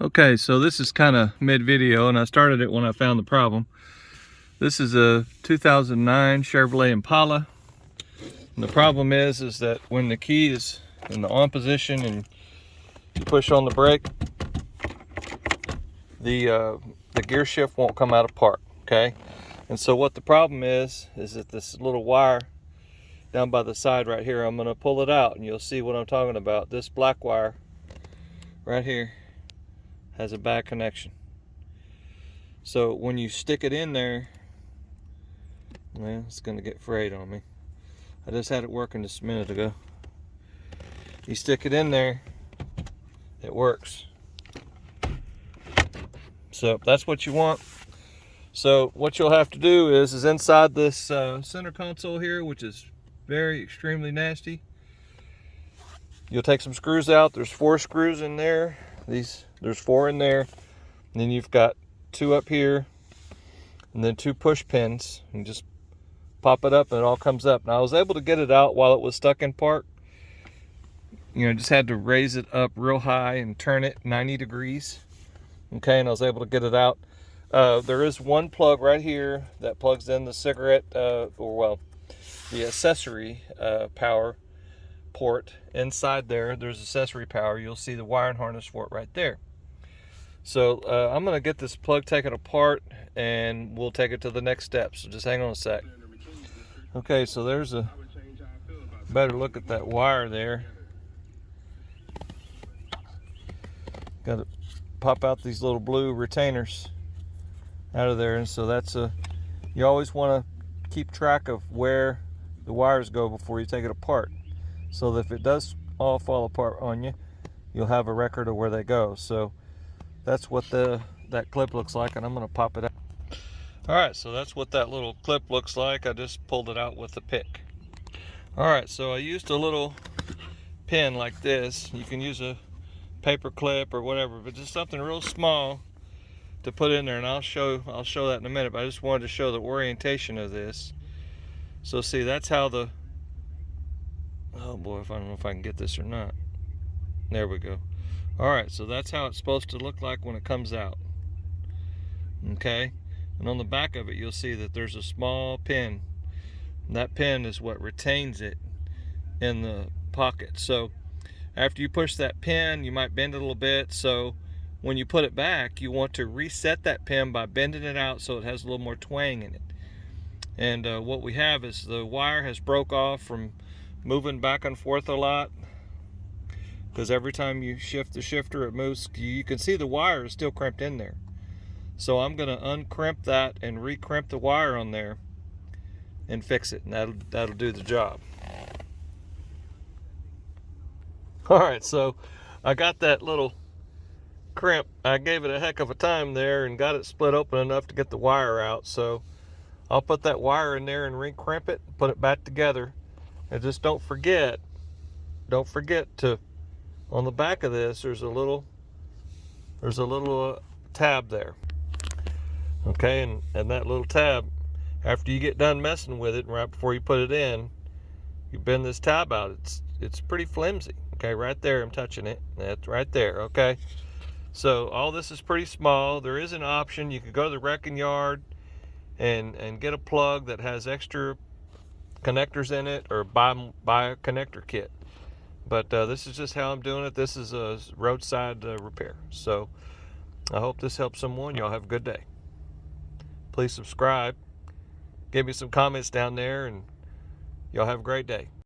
Okay, so this is kind of mid-video, and I started it when I found the problem. This is a 2009 Chevrolet Impala. And the problem is that when the key is in the on position and you push on the brake, the gear shift won't come out apart. Okay, and so what the problem is that this little wire down by the side right here, I'm going to pull it out, and you'll see what I'm talking about. This black wire right here has a bad connection. So when you stick it in there, man, it's gonna get frayed on me. I just had it working just a minute ago. You stick it in there, it works. So that's what you want. So what you'll have to do is inside this center console here, which is very extremely nasty, you'll take some screws out. There's 4 screws in there. There's 4 in there. And then you've got 2 up here, and then 2 push pins, and just pop it up and it all comes up. Now I was able to get it out while it was stuck in park. You know, just had to raise it up real high and turn it 90 degrees. Okay, and I was able to get it out. There is one plug right here that plugs in the cigarette, the accessory power port. Inside there's accessory power. You'll see the wiring harness for it right there. So I'm going to get this plug taken apart and we'll take it to the next step. So just hang on a sec. Okay, so there's a better look at that wire there. Got to pop out these little blue retainers out of there, and so that's you always want to keep track of where the wires go before you take it apart, so that if it does all fall apart on you, you'll have a record of where they go. So that's what that clip looks like, and I'm going to pop it out. Alright, so that's what that little clip looks like. I just pulled it out with the pick. Alright, so I used a little pin like this. You can use a paper clip or whatever, but just something real small to put in there, and I'll show that in a minute, but I just wanted to show the orientation of this. So see, that's how oh boy, I don't know if I can get this or not. There we go. Alright, so that's how it's supposed to look like when it comes out. Okay? And on the back of it, you'll see that there's a small pin. And that pin is what retains it in the pocket. So after you push that pin, you might bend it a little bit. So when you put it back, you want to reset that pin by bending it out so it has a little more twang in it. And what we have is the wire has broke off from moving back and forth a lot, because every time you shift the shifter, it moves. You can see the wire is still crimped in there. So I'm going to uncrimp that and recrimp the wire on there and fix it, and that'll do the job. Alright, so I got that little crimp. I gave it a heck of a time there and got it split open enough to get the wire out. So I'll put that wire in there and recrimp it, put it back together. And just don't forget to, on the back of this, there's a little tab there. Okay, and that little tab, after you get done messing with it, and right before you put it in, you bend this tab out. It's pretty flimsy. Okay, right there, I'm touching it. That's right there. Okay, so all this is pretty small. There is an option. You could go to the wrecking yard and get a plug that has extra connectors in it, or buy a connector kit. But this is just how I'm doing it. This is a roadside repair. So I hope this helps someone. Y'all have a good day. Please subscribe. Give me some comments down there, and y'all have a great day.